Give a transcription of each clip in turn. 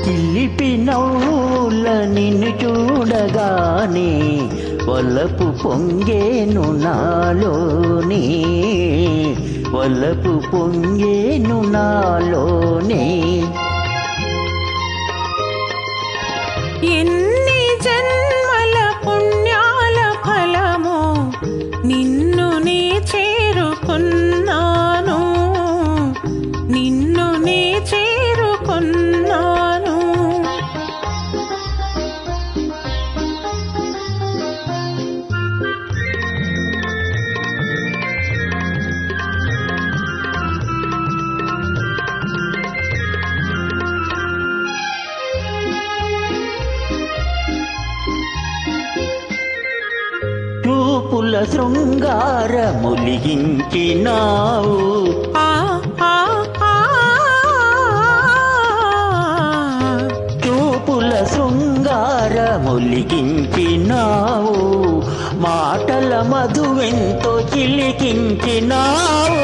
చిలిపి నవ్వుల నిన్ను చూడగానే వలపు పొంగేను నాలోనే, వలపు పొంగేను నాలోనే. ఎన్ని జన్మల పుణ్యాల ఫలమో నిన్ను నీ చేరుకున్నాను, నిన్ను నీ చేరుకున్నాను. చూపుల శృంగారములిగించినావు, చూపుల శృంగారములిగించినావు, మాటల మధువెంతో చిలికించినావు.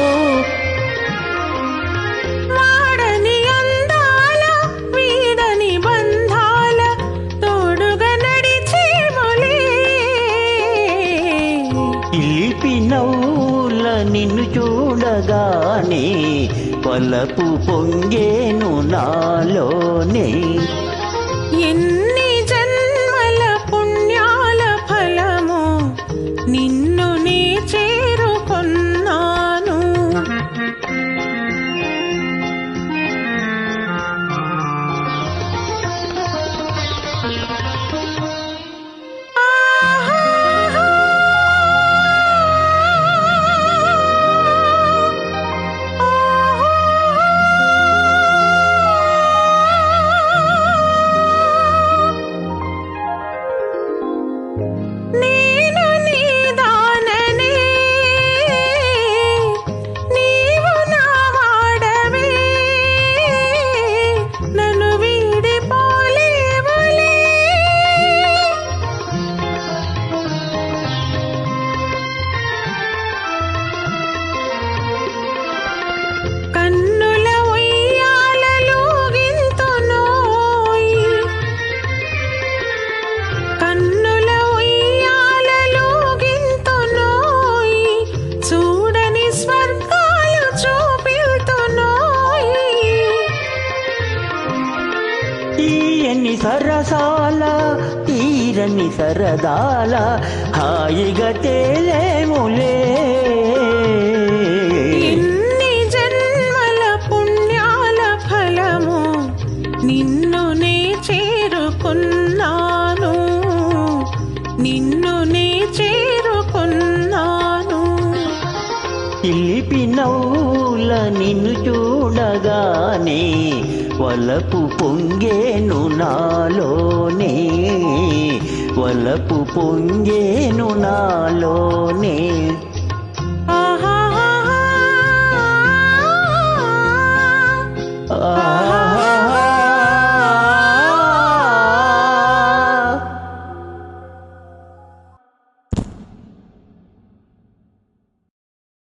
వాడని అందాల వీడని బంధాల తోడుగా నడిచేములే. చిలిపి నవ్వుల నిన్ను చూడగానే వలపు పొంగేను నాలోనే. ఎన్ని జన్మల పుణ్యాల ఫలమో నిన్ను నీ చేరుకున్నాను. నేను నీ దాననే, నీవు నా వాడవే, నన్ను వీడిపోలేవులే. కన్నుల ఉయ్యాలలూగింతునోయ్, కన్నుల ఉయ్యాలలూగింతునోయ్, చూడని స్వర్గాలు చూపిల్తునోయ్. తీయని సరసాల తీరని సరదాల హాయిగా తేలేములే. ఎన్ని జన్మల పుణ్యాల ఫలమో నిన్ను నే చేరుకున్నాను, నిన్ను నే చేరుకున్నాను. చిలిపి నవ్వుల నిన్ను చూడగానే వలపు పొంగేను నాలోనే, వలపు పొంగేను నాలోనే.